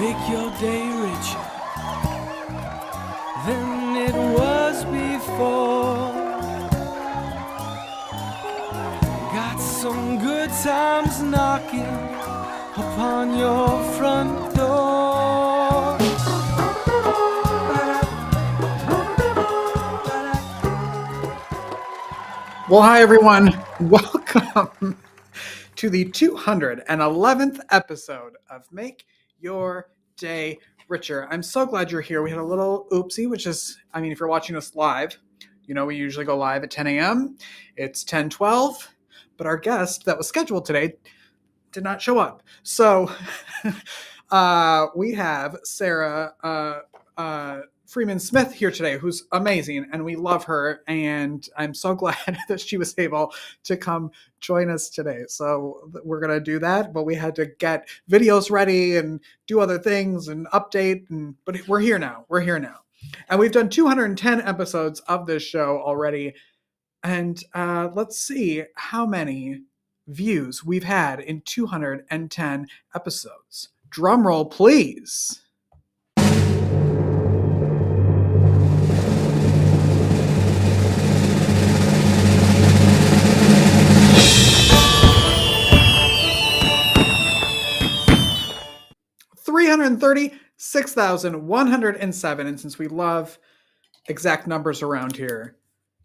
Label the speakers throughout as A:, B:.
A: make your day richer than it was before. Got some good times knocking upon your front door.
B: Well, hi, everyone. Welcome to the 211th episode of Make Your Day Richer. I'm so glad you're here. We had a little oopsie, which is, if you're watching us live, we usually go live at 10 a.m. It's 10:12, but our guest that was scheduled today did not show up. So we have Sara Freeman Smith here today, who's amazing, and we love her, and I'm so glad that she was able to come join us today. So we're going to do that, but we had to get videos ready and do other things and update, but we're here now. And we've done 210 episodes of this show already, and let's see how many views we've had in 210 episodes. Drum roll, please. $336,107, and since we love exact numbers around here,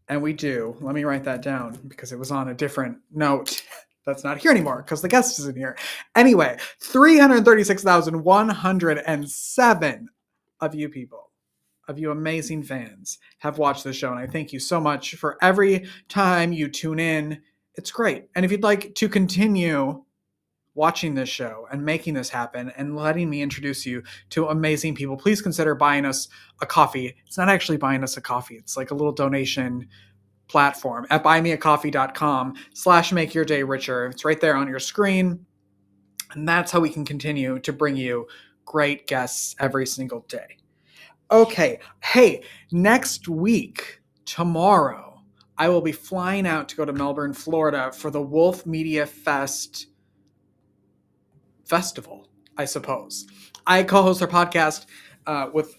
B: and we do, let me write that down because it was on a different note that's not here anymore because the guest isn't here. Anyway, 336,107 of you people, of you amazing fans, have watched the show, and I thank you so much for every time you tune in. It's great. And if you'd like to continue watching this show and making this happen and letting me introduce you to amazing people, please consider buying us a coffee. It's not actually buying us a coffee. It's like a little donation platform at buymeacoffee.com/makeyourdayricher. It's right there on your screen. And that's how we can continue to bring you great guests every single day. Okay. Hey, next week, tomorrow, I will be flying out to go to Melbourne, Florida for the Wolf Media Festival, I suppose. I co-host our podcast with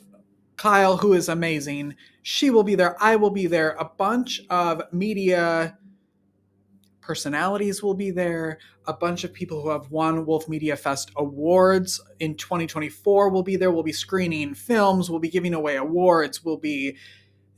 B: Kyle, who is amazing. She will be there. I will be there. A bunch of media personalities will be there. A bunch of people who have won Wolf Media Fest awards in 2024 will be there. We'll be screening films. We'll be giving away awards. We'll be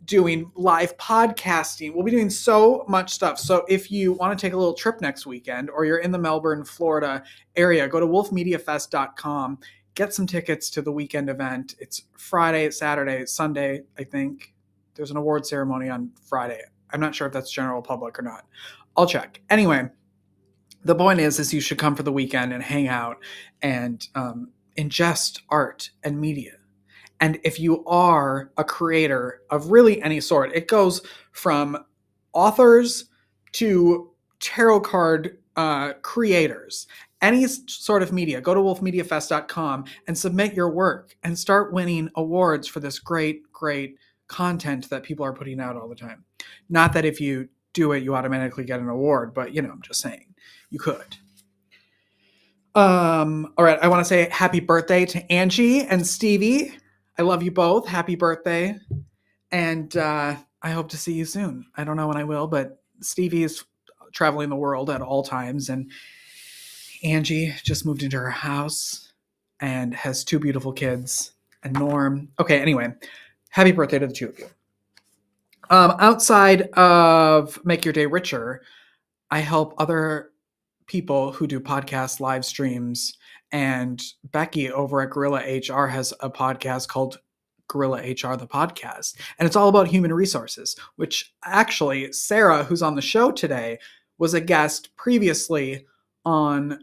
B: doing live podcasting. We'll be doing so much stuff. So if you want to take a little trip next weekend, or you're in the Melbourne, Florida area, go to wolfmediafest.com, get some tickets to the weekend event. It's Friday, Saturday, Sunday, I think. There's an award ceremony on Friday. I'm not sure if that's general public or not. I'll check. Anyway, the point is you should come for the weekend and hang out and ingest art and media. And if you are a creator of really any sort, it goes from authors to tarot card creators, any sort of media. Go to wolfmediafest.com and submit your work and start winning awards for this great, great content that people are putting out all the time. Not that if you do it, you automatically get an award, but I'm just saying you could. All right. I want to say happy birthday to Angie and Stevie. I love you both. Happy birthday. And I hope to see you soon. I don't know when I will, but Stevie is traveling the world at all times. And Angie just moved into her house and has 2 beautiful kids. And Norm. Okay, anyway, happy birthday to the 2 of you. Outside of Make Your Day Richer, I help other people who do podcasts, live streams, and Becky over at Gorilla HR has a podcast called Gorilla HR, the podcast. And it's all about human resources, which actually Sara, who's on the show today, was a guest previously on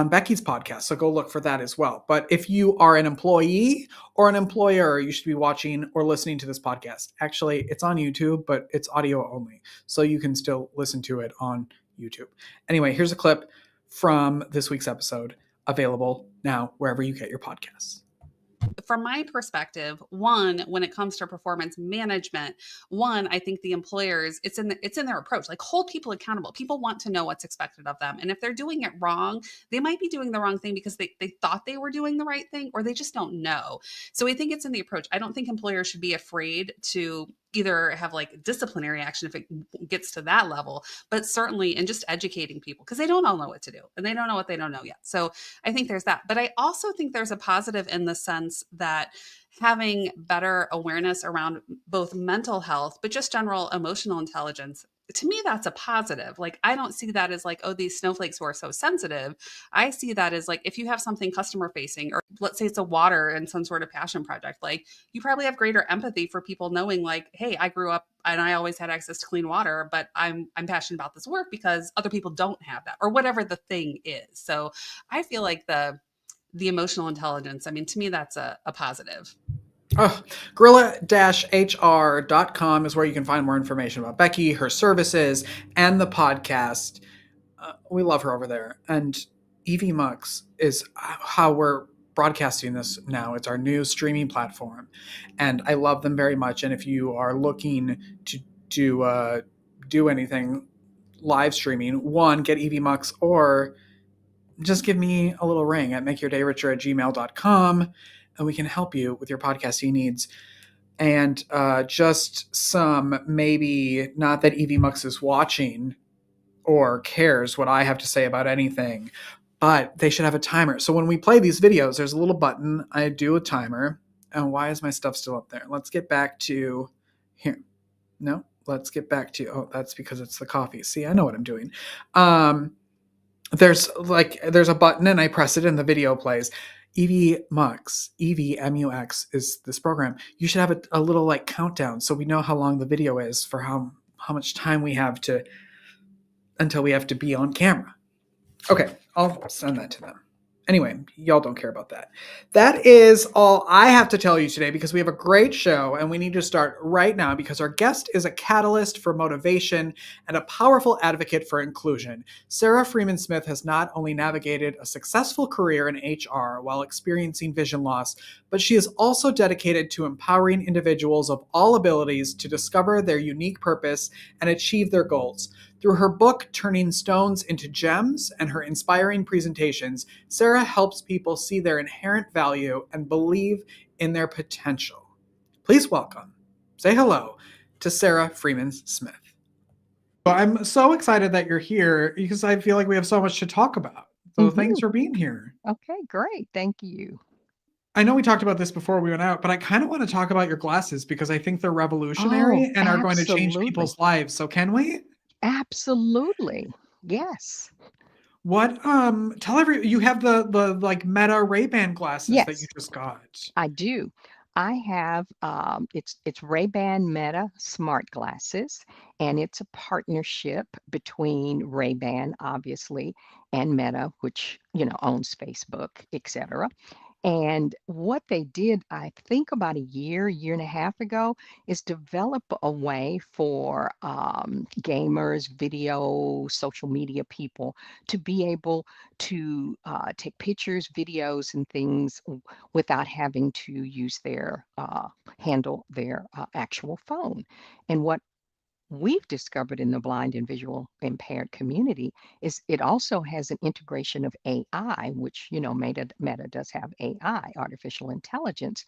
B: Becky's podcast. So go look for that as well. But if you are an employee or an employer, you should be watching or listening to this podcast. Actually, it's on YouTube, but it's audio only. So you can still listen to it on YouTube. Anyway, here's a clip from this week's episode, available now wherever you get your podcasts.
C: From my perspective, one, when it comes to performance management, one, I think the employers, it's in their approach. Like, hold people accountable. People want to know what's expected of them. And if they're doing it wrong, they might be doing the wrong thing because they thought they were doing the right thing, or they just don't know. So I think it's in the approach. I don't think employers should be afraid to either have like disciplinary action if it gets to that level, but certainly in just educating people, because they don't all know what to do and they don't know what they don't know yet. So I think there's that. But I also think there's a positive in the sense that having better awareness around both mental health, but just general emotional intelligence, to me, that's a positive. Like, I don't see that as like, oh, these snowflakes who are so sensitive. I see that as like, if you have something customer facing, or let's say it's a water and some sort of passion project, like, you probably have greater empathy for people knowing, like, hey, I grew up and I always had access to clean water, but I'm passionate about this work because other people don't have that, or whatever the thing is. So I feel like the emotional intelligence, I mean, to me, that's a positive.
B: Oh, gorilla-hr.com is where you can find more information about Becky, her services, and the podcast. We love her over there. And Evie Mux is how we're broadcasting this now. It's our new streaming platform. And I love them very much. And if you are looking to do anything live streaming, one, get Evie Mux, or just give me a little ring at makeyourdayricher@gmail.com, and we can help you with your podcasting needs. And just some, maybe not that Evie Mux is watching or cares what I have to say about anything, but they should have a timer. So when we play these videos, there's a little button. I do a timer. And why is my stuff still up there? Let's get back to here. No, let's get back to, oh, that's because it's the coffee. See, I know what I'm doing. There's a button and I press it and the video plays. Evie Mux, Evie MUX is this program. You should have a little like countdown so we know how long the video is, for how much time we have to until we have to be on camera. Okay, I'll send that to them. Anyway, y'all don't care about that. That is all I have to tell you today, because we have a great show and we need to start right now, because our guest is a catalyst for motivation and a powerful advocate for inclusion. Sara Freeman Smith has not only navigated a successful career in HR while experiencing vision loss, but she is also dedicated to empowering individuals of all abilities to discover their unique purpose and achieve their goals. Through her book, Turning Stones into Gems, and her inspiring presentations, Sara helps people see their inherent value and believe in their potential. Please welcome, say hello, to Sara Freeman Smith. I'm so excited that you're here because I feel like we have so much to talk about. So thanks
D: Mhm.
B: for being here.
D: Okay, great. Thank you.
B: I know we talked about this before we went out, but I kind of want to talk about your glasses because I think they're
D: Oh,
B: revolutionary and are going to change
D: absolutely.
B: people's lives. So can we?
D: Absolutely. Yes.
B: What tell every you have the like Meta Ray-Ban glasses that you
D: Yes,
B: just got.
D: I do. I have it's Ray-Ban Meta smart glasses, and it's a partnership between Ray-Ban, obviously, and Meta, which, owns Facebook, etc. And what they did, I think about a year and a half ago, is develop a way for gamers, video, social media people to be able to take pictures, videos, and things without having to use their handle their actual phone. And what we've discovered in the blind and visual impaired community is it also has an integration of AI, which, Meta does have AI, artificial intelligence.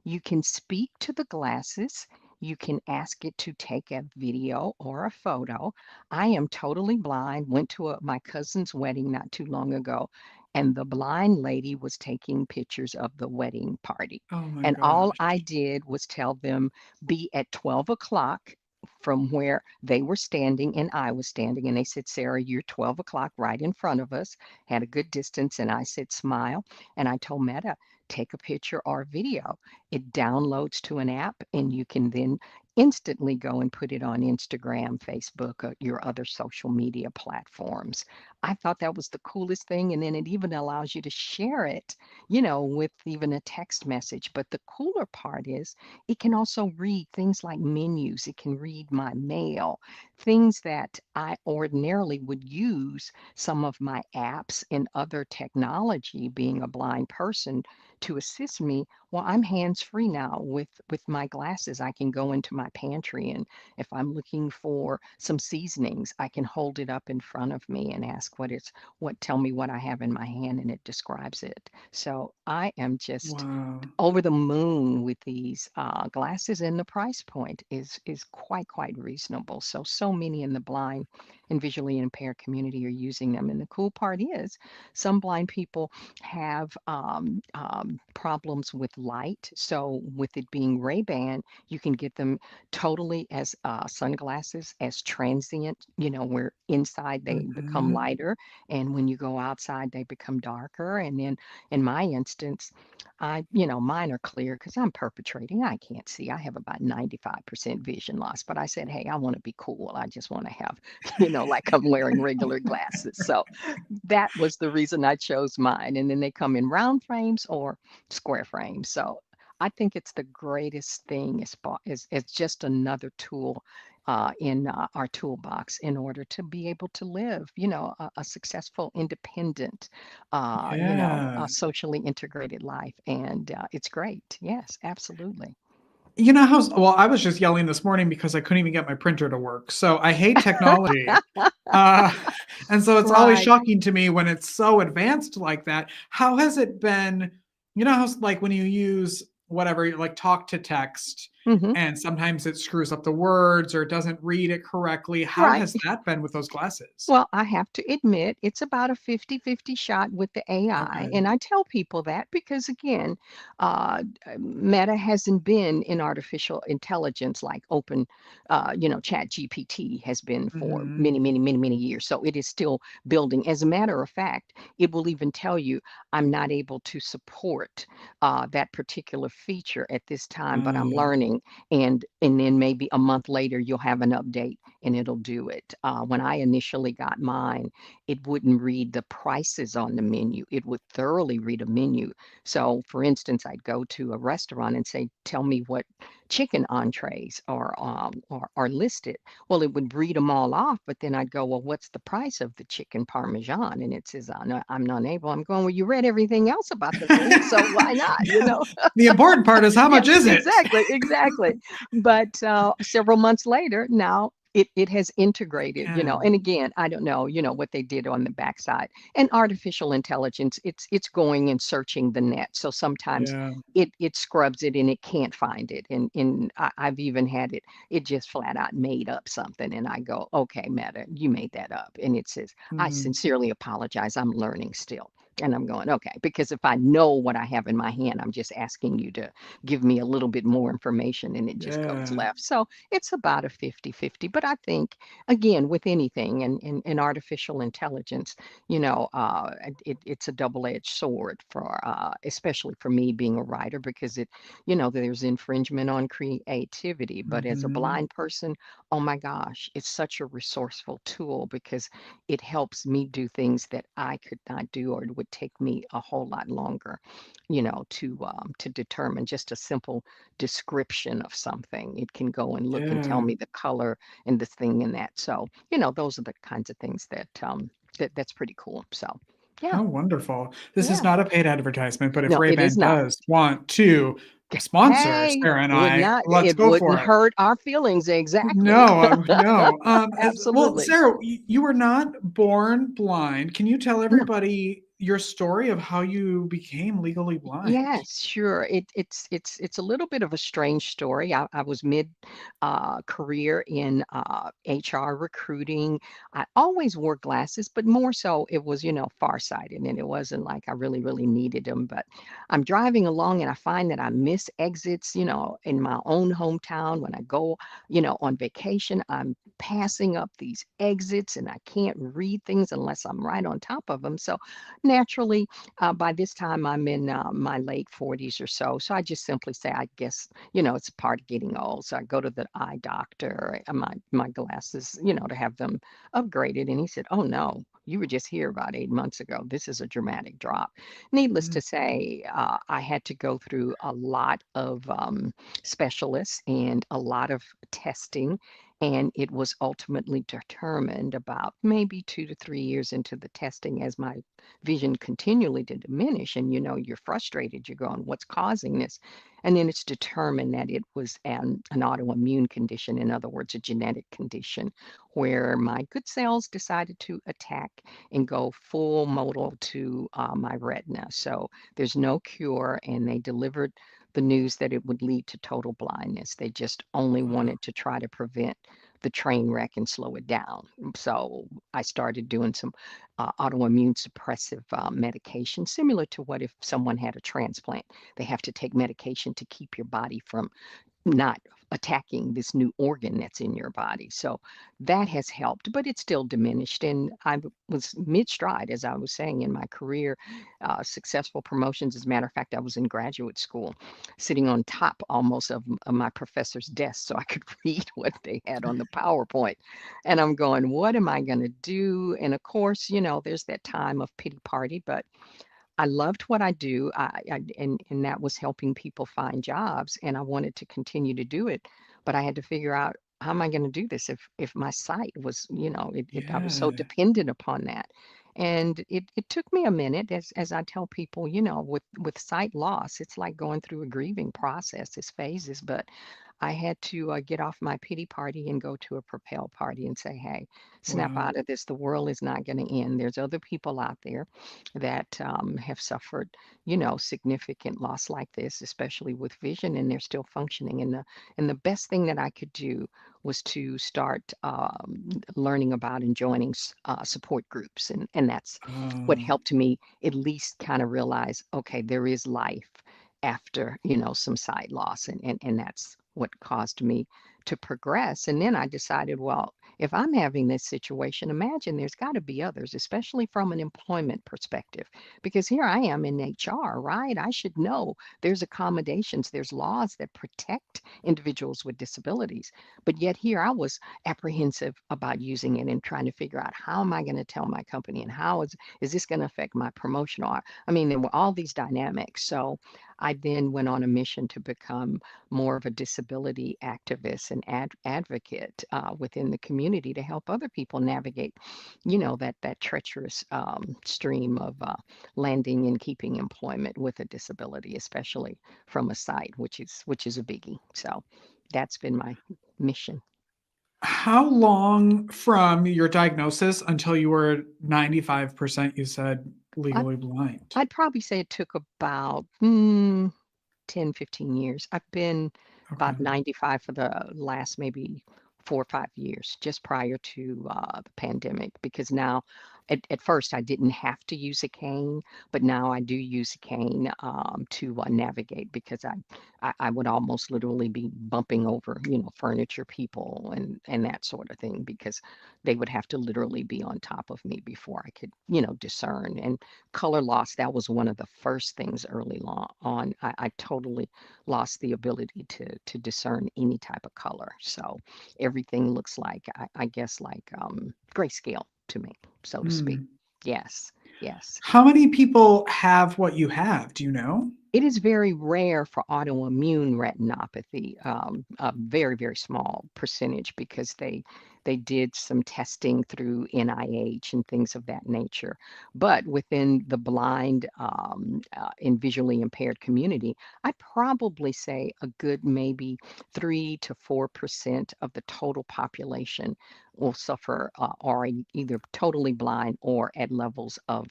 D: You can speak to the glasses. You can ask it to take a video or a photo. I am totally blind, went to my cousin's wedding not too long ago, and the blind lady was taking pictures of the wedding party.
B: Oh my
D: And all
B: gosh.
D: I did was tell them, be at 12 o'clock from where they were standing and I was standing. And they said, Sara, you're 12 o'clock right in front of us, had a good distance. And I said, smile. And I told Meta, take a picture or video. It downloads to an app, and you can then instantly go and put it on Instagram, Facebook, or your other social media platforms. I thought that was the coolest thing. And then it even allows you to share it, with even a text message. But the cooler part is it can also read things like menus. It can read my mail, things that I ordinarily would use some of my apps and other technology, being a blind person, to assist me, well, I'm hands-free now with my glasses. I can go into my pantry, and if I'm looking for some seasonings, I can hold it up in front of me and ask tell me what I have in my hand, and it describes it. So I am just
B: Wow.
D: over the moon with these glasses, and the price point is quite reasonable. So many in the blind and visually impaired community are using them. And the cool part is, some blind people have problems with light. So with it being Ray-Ban, you can get them totally as sunglasses, as transient. Where inside they become
B: Mhm.
D: lighter, and when you go outside they become darker. And then in my instance, mine are clear because I'm perpetrating. I can't see. I have about 95% vision loss, but I said, hey, I want to be cool. I just want to have, like I'm wearing regular glasses. So that was the reason I chose mine. And then they come in round frames or square frames. So I think it's the greatest thing as just another tool in our toolbox in order to be able to live, a successful, independent,
B: Yeah.
D: a socially integrated life. And it's great. Yes, absolutely.
B: You know how, well, I was just yelling this morning because I couldn't even get my printer to work. So I hate technology. Uh, and so it's always
D: Right.
B: shocking to me when it's so advanced like that. How has it been? You know how, like, when you use whatever, like talk to text,
D: Hmm.
B: and sometimes it screws up the words or doesn't read it correctly. How
D: Right.
B: has that been with those glasses?
D: Well, I have to admit, it's about a 50-50 shot with the AI.
B: Okay.
D: And I tell people that because, again, Meta hasn't been in artificial intelligence like Chat GPT has been for
B: Hmm.
D: many years. So it is still building. As a matter of fact, it will even tell you, I'm not able to support that particular feature at this time, but I'm
B: Uh,
D: learning. And then maybe a month later, you'll have an update and it'll do it. When I initially got mine, it wouldn't read the prices on the menu. It would thoroughly read a menu. So, for instance, I'd go to a restaurant and say, "Tell me what chicken entrees are listed." Well, it would read them all off, but then I'd go, "Well, what's the price of the chicken parmesan?" And it says, I'm unable. I'm going, "Well, you read everything else about the menu, so why not?"
B: the important part is how
D: Yeah,
B: much is it?
D: exactly. But several months later, now it has integrated,
B: Yeah.
D: and again, I don't know, what they did on the backside. And artificial intelligence, it's going and searching the net. So sometimes
B: Yeah.
D: it scrubs it and it can't find it. And I've even had it just flat out made up something. And I go, okay, Meta, you made that up. And it says, I
B: Mhm.
D: sincerely apologize. I'm learning still. And I'm going, okay, because if I know what I have in my hand, I'm just asking you to give me a little bit more information and it just goes
B: Yeah.
D: left. So it's about a 50-50. But I think, again, with anything in artificial intelligence, it's a double-edged sword for, especially for me being a writer, because there's infringement on creativity. But as a
B: Mhm.
D: blind person, oh my gosh, it's such a resourceful tool because it helps me do things that I could not do or it would take me a whole lot longer to determine just a simple description of something. It can go and look and tell
B: Yeah.
D: me the color and this thing and that. So, those are the kinds of things that's pretty cool. So, yeah,
B: How wonderful. This is
D: yeah.
B: not a paid advertisement, but if
D: No, it is
B: Ray-Ban
D: not.
B: does want to sponsor
D: Hey,
B: Sarah and
D: would
B: I,
D: not
B: let's
D: it
B: go
D: wouldn't
B: for it.
D: hurt our feelings exactly.
B: No, no. Well,
D: Absolutely.
B: Sarah, you were not born blind. Can you tell
D: No.
B: everybody your story of how you became legally blind?
D: Yes, sure. It's a little bit of a strange story. I was mid career in HR recruiting. I always wore glasses, but more so it was, farsighted, and it wasn't like I really needed them. But I'm driving along and I find that I miss exits, in my own hometown when I go, on vacation. I'm passing up these exits and I can't read things unless I'm right on top of them. So naturally, by this time, I'm in my late 40s or so. So I just simply say, I guess, it's a part of getting old. So I go to the eye doctor, my glasses, to have them upgraded. And he said, "Oh, no, you were just here about 8 months ago. This is a dramatic drop." Needless to say, I had to go through a lot of specialists and a lot of testing. And it was ultimately determined about maybe 2 to 3 years into the testing as my vision continually to diminish. And you're frustrated, you're going, what's causing this? And then it's determined that it was an autoimmune condition, in other words, a genetic condition, where my good cells decided to attack and go full modal to my retina. So there's no cure, and they delivered the news that it would lead to total blindness. They just only
B: Wow.
D: wanted to try to prevent the train wreck and slow it down. So I started doing some autoimmune suppressive medication, similar to what if someone had a transplant. They have to take medication to keep your body from not attacking this new organ that's in your body. So that has helped, but it's still diminished. And was mid stride, as I was saying, in my career, successful promotions. As a matter of fact, I was in graduate school, sitting on top almost of my professor's desk so I could read what they had on the PowerPoint. And I'm going, what am I going to do? And of course, there's that time of pity party, but I loved what I do, and that was helping people find jobs, and I wanted to continue to do it, but I had to figure out how am I going to do this if my sight was, I was so
B: Yeah.
D: dependent upon that, and it took me a minute, as I tell people, with sight loss, it's like going through a grieving process, it's phases, but I had to get off my pity party and go to a propel party and say, hey, snap
B: Wow.
D: out of this. The world is not going to end. There's other people out there that have suffered, significant loss like this, especially with vision, and they're still functioning. And the best thing that I could do was to start learning about and joining support groups, and that's what
B: Oh,
D: helped me at least kind of realize, okay, there is life after, some sight loss, and that's what caused me to progress. And then I decided, well, if I'm having this situation, imagine there's got to be others, especially from an employment perspective, because here I am in HR, right? I should know there's accommodations, there's laws that protect individuals with disabilities. But yet here I was apprehensive about using it and trying to figure out how am I going to tell my company and how is this going to affect my promotional? I mean, there were all these dynamics. So I then went on a mission to become more of a disability activist and advocate within the community to help other people navigate, that treacherous stream of landing and keeping employment with a disability, especially from a site, which is a biggie. So that's been my mission.
B: how long from your diagnosis until you were 95%, you said,
D: I,
B: legally blind?
D: I'd probably say it took about 10, 15 years. I've been
B: Okay.
D: about 95 for the last maybe 4 or 5 years, just prior to the pandemic, because now at first I didn't have to use a cane, but now I do use a cane to navigate because I would almost literally be bumping over, furniture, people, and that sort of thing, because they would have to literally be on top of me before I could, discern. And color loss, that was one of the first things early on. I totally lost the ability to discern any type of color. So everything looks like, I guess, like grayscale to me, so to speak.
B: Hmm.
D: Yes, yes.
B: How many people have what you have? Do you know?
D: It is very rare for autoimmune retinopathy, a very, very small percentage, because they did some testing through NIH and things of that nature. But within the blind and visually impaired community, I probably say a good maybe 3 to 4% of the total population will suffer or either totally blind or at levels of,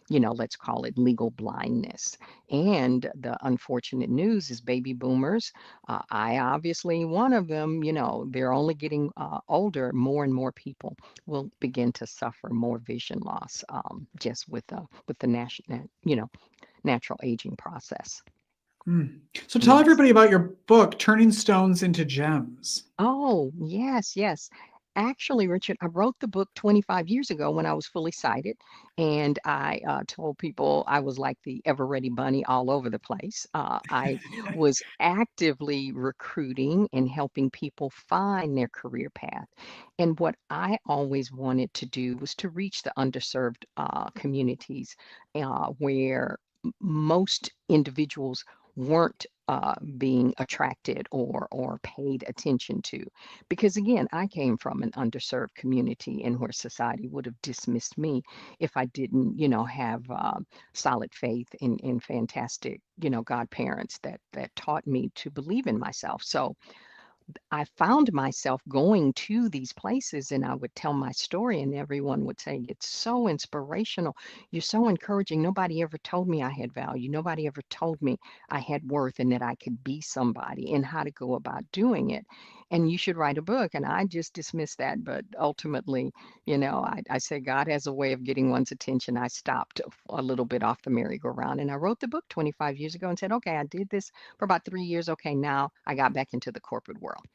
D: let's call it legal blindness. And the unfortunate news is baby boomers, I obviously one of them, they're only getting older. More and more people will begin to suffer more vision loss just with the national, natural aging process.
B: Hmm. So tell
D: Yes.
B: everybody about your book, Turning Stones into Gems.
D: Oh, yes, yes. Actually, Richard, I wrote the book 25 years ago when I was fully sighted, and I told people I was like the ever ready bunny all over the place. I was actively recruiting and helping people find their career path. And what I always wanted to do was to reach the underserved communities where most individuals weren't being attracted or paid attention to. Because again, I came from an underserved community and where society would have dismissed me if I didn't, have solid faith in fantastic, godparents that taught me to believe in myself. So I found myself going to these places and I would tell my story, and everyone would say, "It's so inspirational. You're so encouraging. Nobody ever told me I had value. Nobody ever told me I had worth and that I could be somebody and how to go about doing it. And you should write a book." And I just dismissed that. But ultimately, I say God has a way of getting one's attention. I stopped a little bit off the merry-go-round and I wrote the book 25 years ago and said, "Okay, I did this for about 3 years. Okay, now I got back into the corporate world."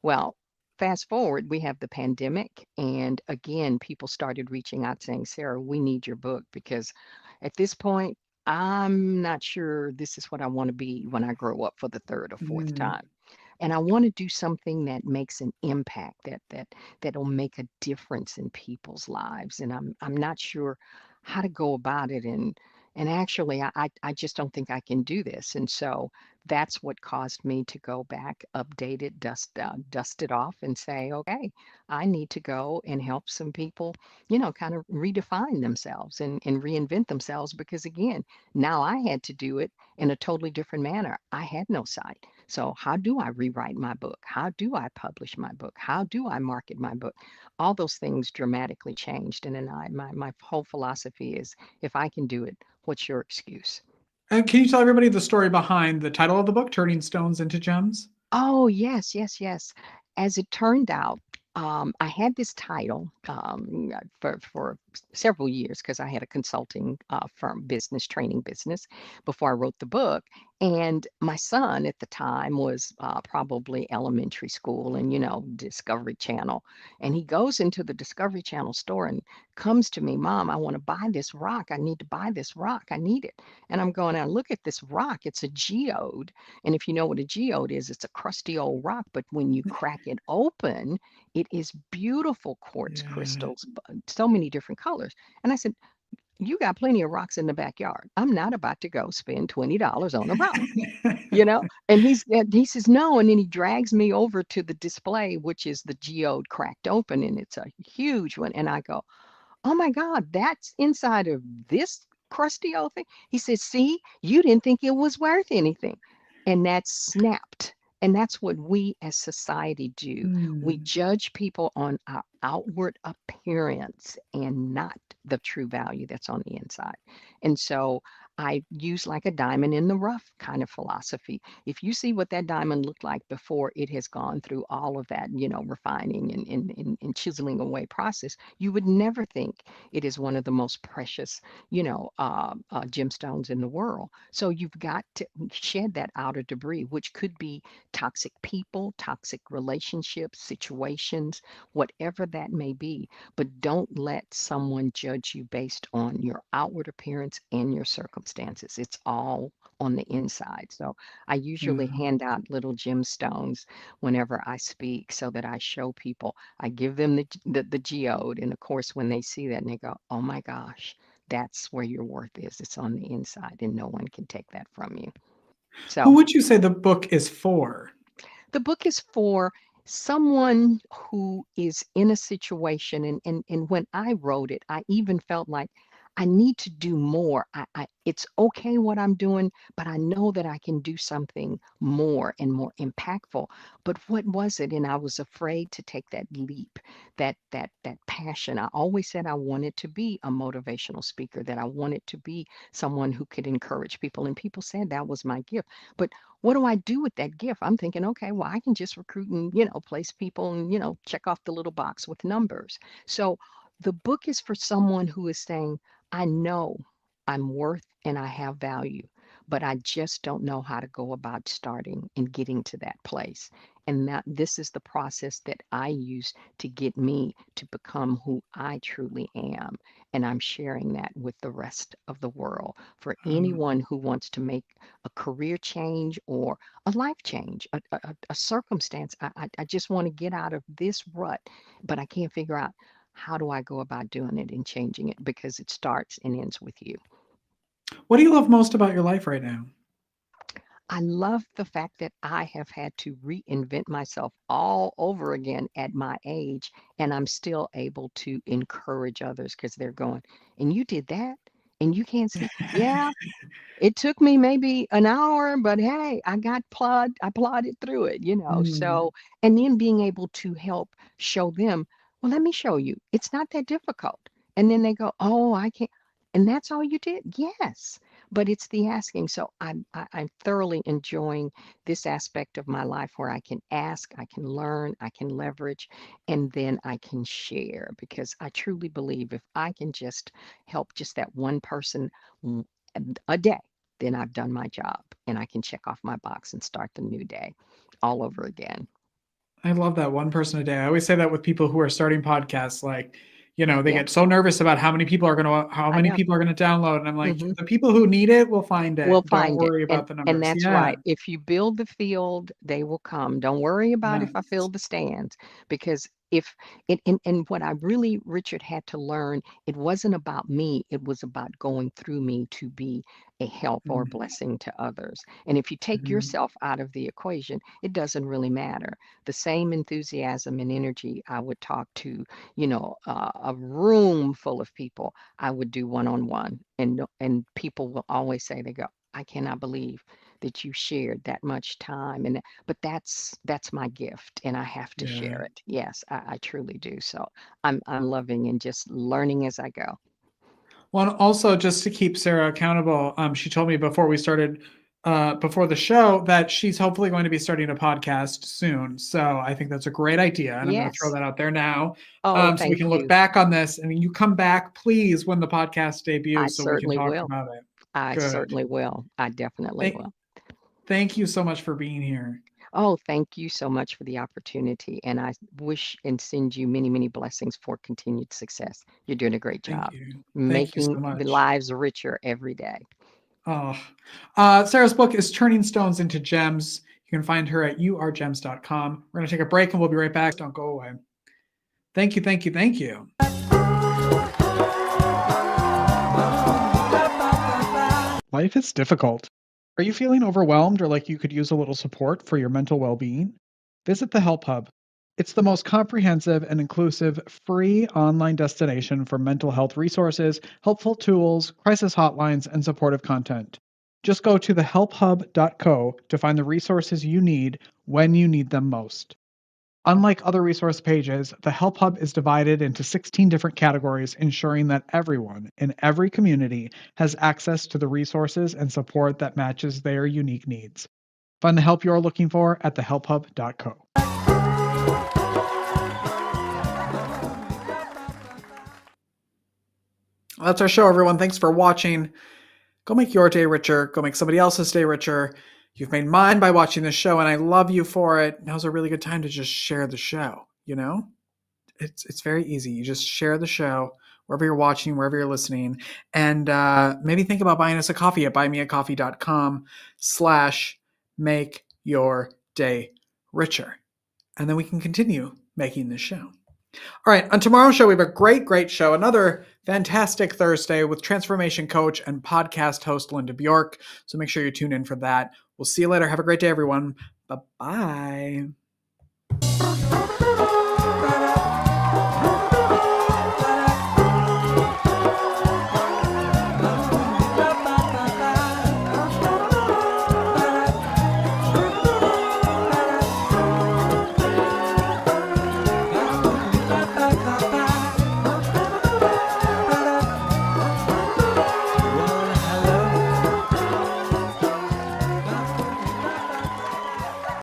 D: Well, fast forward, we have the pandemic, and again, people started reaching out saying, "Sarah, we need your book," because at this point, I'm not sure this is what I want to be when I grow up for the third or fourth
B: Mm.
D: time. And I want to do something that makes an impact, that'll make a difference in people's lives. And I'm not sure how to go about it. And actually, I just don't think I can do this. And so that's what caused me to go back, update it, dust it off, and say, okay, I need to go and help some people, kind of redefine themselves and reinvent themselves. Because again, now I had to do it in a totally different manner. I had no sight. So how do I rewrite my book? How do I publish my book? How do I market my book? All those things dramatically changed. And then my whole philosophy is if I can do it, what's your excuse?
B: And can you tell everybody the story behind the title of the book, Turning Stones into Gems?
D: Oh, yes, yes, yes. As it turned out, I had this title for several years because I had a consulting firm, business training business, before I wrote the book. And my son at the time was probably elementary school and, Discovery Channel. And he goes into the Discovery Channel store and comes to me, "Mom, I want to buy this rock. I need to buy this rock. I need it." And I'm going, "Now look at this rock. It's a geode." And if you know what a geode is, it's a crusty old rock, but when you crack it open, it is beautiful quartz
B: Yeah.
D: crystals, so many different colors. And I said, "You got plenty of rocks in the backyard. I'm not about to go spend $20 on a rock." And he says, "No." And then he drags me over to the display, which is the geode cracked open, and it's a huge one. And I go, "Oh my God, that's inside of this crusty old thing." He says, "See, you didn't think it was worth anything." And that snapped. And that's what we as society do. We
B: Mm.
D: judge people on our outward appearance and not the true value that's on the inside. And so I use like a diamond in the rough kind of philosophy. If you see what that diamond looked like before it has gone through all of that, refining and chiseling away process, you would never think it is one of the most precious, gemstones in the world. So you've got to shed that outer debris, which could be toxic people, toxic relationships, situations, whatever that may be. But don't let someone judge you based on your outward appearance and your circumstances. It's all on the inside. So I usually
B: Yeah.
D: hand out little gemstones whenever I speak so that I show people. I give them the geode, and of course, when they see that, and they go, "Oh my gosh, that's where your worth is. It's on the inside, and no one can take that from you."
B: Who
D: So
B: would you say the book is for?
D: the book is for someone who is in a situation, and when I wrote it, I even felt like I need to do more. It's okay what I'm doing, but I know that I can do something more and more impactful. But what was it? And I was afraid to take that leap, that passion. I always said I wanted to be a motivational speaker, that I wanted to be someone who could encourage people, and people said that was my gift. But what do I do with that gift? I'm thinking, okay, well, I can just recruit and, place people and, check off the little box with numbers. So the book is for someone who is saying, I know I'm worth and I have value, but I just don't know how to go about starting and getting to that place. And that this is the process that I use to get me to become who I truly am. And I'm sharing that with the rest of the world for
B: Um,
D: anyone who wants to make a career change or a life change, a circumstance. I just want to get out of this rut, but I can't figure out how do I go about doing it and changing it because it starts and ends with you.
B: what do you love most about your life right now?
D: I love the fact that I have had to reinvent myself all over again at my age, and I'm still able to encourage others because they're going, and you did that, and you can't see. Yeah, it took me maybe an hour, but hey, I plodded through it, you know.
B: Mm,
D: So, and then being able to help show them, well, let me show you. It's not that difficult. And then they go, oh, I can't. And that's all you did? Yes. But it's the asking. So I'm thoroughly enjoying this aspect of my life where I can ask, I can learn, I can leverage, and then I can share because I truly believe if I can just help just that one person a day, then I've done my job and I can check off my box and start the new day all over again.
B: I love that one person a day. I always say that with people who are starting podcasts, like, they
D: Yeah,
B: get so nervous about how
D: I
B: many
D: know.
B: people are going to download. And I'm like,
D: Hmm.
B: the people who need it will find
D: We'll
B: it. Don't
D: find it.
B: worry
D: And
B: about the
D: and
B: numbers.
D: that's
B: Yeah.
D: right. If you build the field, they will come. Don't worry about if I
B: Yes.
D: fill the stands because if and what I really, Richard, had to learn, it wasn't about me, it was about going through me to be a help or
B: Mhm.
D: blessing to others. And if you take
B: Mhm.
D: yourself out of the equation, it doesn't really matter. The same enthusiasm and energy I would talk to, a room full of people, I would do one-on-one. And people will always say, they go, I cannot believe that you shared that much time. But that's my gift and I have to
B: Yeah.
D: share it. Yes, I truly do. So I'm loving and just learning as I go.
B: Well, and also just to keep Sarah accountable, she told me before the show that she's hopefully going to be starting a podcast soon. So I think that's a great idea, and I'm going to throw
D: Yes.
B: that out there now,
D: Oh,
B: so we
D: thank
B: can look
D: you.
B: back on this. And you come back, please, when the podcast
D: I
B: debuts, so we can
D: certainly
B: talk
D: will.
B: about it.
D: I
B: Good.
D: certainly will. I definitely
B: Thank,
D: will.
B: thank you so much for being here.
D: Oh, thank you so much for the opportunity. And I wish and send you many, many blessings for continued success. You're doing a great
B: Thank
D: job,
B: you. Thank you
D: making
B: so
D: the
B: much.
D: lives richer every day.
B: Oh, Sarah's book is Turning Stones into Gems. You can find her at yourgems.com. We're going to take a break and we'll be right back. Don't go away. Thank you, thank you, thank you. Life is difficult. Are you feeling overwhelmed or like you could use a little support for your mental well being? Visit the Help Hub. It's the most comprehensive and inclusive free online destination for mental health resources, helpful tools, crisis hotlines, and supportive content. Just go to thehelphub.co to find the resources you need when you need them most. Unlike other resource pages, the Help Hub is divided into 16 different categories, ensuring that everyone in every community has access to the resources and support that matches their unique needs. Find the help you're looking for at thehelphub.co. That's our show, everyone. Thanks for watching. Go make your day richer. Go make somebody else's day richer. You've made mine by watching this show, and I love you for it. Now's a really good time to just share the show, It's very easy. You just share the show wherever you're watching, wherever you're listening, and maybe think about buying us a coffee at buymeacoffee.com/make your day richer. And then we can continue making this show. All right, on tomorrow's show, we have a great, great show. Another fantastic Thursday with transformation coach and podcast host Linda Bjork. So make sure you tune in for that. We'll see you later. Have a great day, everyone. Bye bye.